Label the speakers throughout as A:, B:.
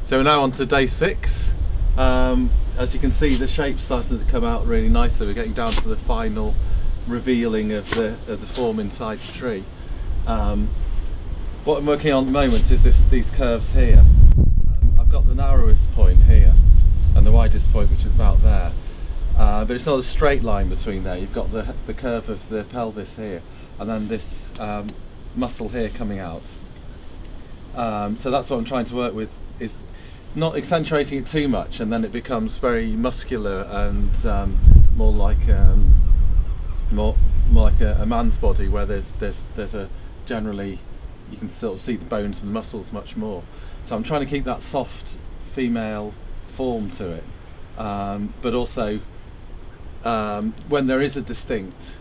A: So we're now on to day 6. As you can see, the shape's starting to come out really nicely. We're getting down to the final revealing of the form inside the tree. What I'm working on at the moment is these curves here. I've got the narrowest point here and the widest point, which is about there. But it's not a straight line between there. You've got the curve of the pelvis here, and then this muscle here coming out. So that's what I'm trying to work with, is not accentuating it too much, and then it becomes very muscular and more like a man's body, where there's a generally you can sort of see the bones and the muscles much more. So I'm trying to keep that soft female form to it, but also when there is a distinct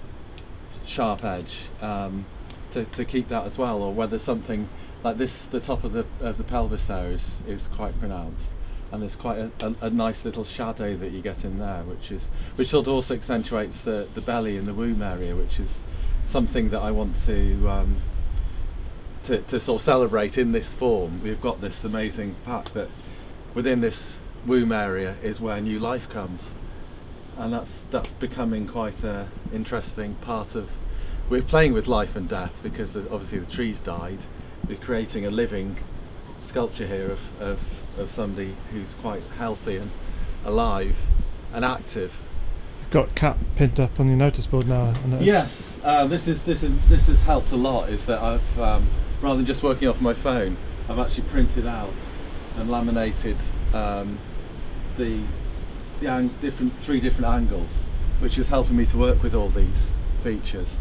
A: sharp edge, to keep that as well, or whether something like this, the top of the pelvis there is quite pronounced, and there's quite a nice little shadow that you get in there, which sort of also accentuates the belly and the womb area, which is something that I want to sort of celebrate in this form. We've got this amazing fact that within this womb area is where new life comes, and that's becoming quite an interesting part of. We're playing with life and death because obviously the trees died. We're creating a living sculpture here of somebody who's quite healthy and alive and active.
B: You've got cat pinned up on your notice board now.
A: Yes, this has helped a lot. Is that I've rather than just working off my phone, I've actually printed out and laminated three different angles, which is helping me to work with all these features.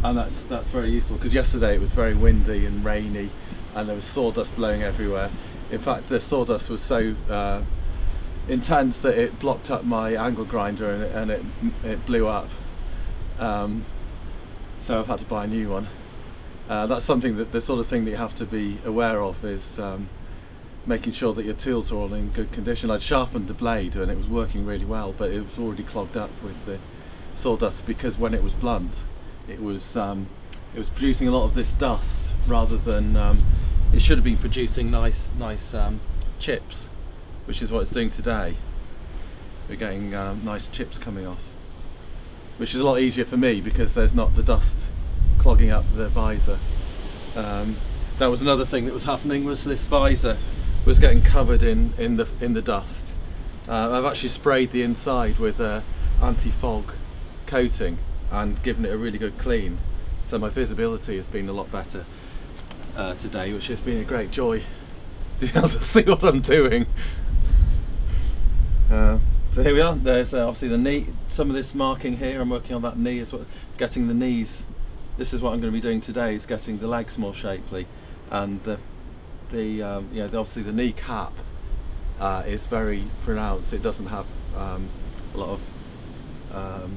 A: And that's very useful, because yesterday it was very windy and rainy and there was sawdust blowing everywhere. In fact, the sawdust was so intense that it blocked up my angle grinder and it blew up. So I've had to buy a new one. That's something that the sort of thing that you have to be aware of, is making sure that your tools are all in good condition. I'd sharpened the blade and it was working really well, but it was already clogged up with the sawdust, because when it was blunt, it was producing a lot of this dust rather than it should have been producing nice chips, which is what it's doing today. We're getting nice chips coming off, which is a lot easier for me because there's not the dust clogging up the visor. That was another thing that was happening, was this visor was getting covered in the dust. I've actually sprayed the inside with anti-fog coating and given it a really good clean, so my visibility has been a lot better today, which has been a great joy to be able to see what I'm doing. So here we are. There's obviously the knee, some of this marking here. I'm working on that knee as well, getting the knees. This is what I'm going to be doing today, is getting the legs more shapely, and obviously the knee cap is very pronounced. It doesn't have a lot of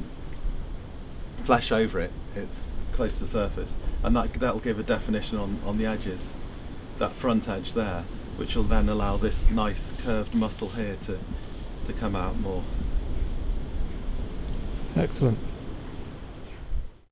A: flesh over it. It's close to the surface, and that'll give a definition on the edges, that front edge there, which will then allow this nice curved muscle here to come out more.
B: Excellent.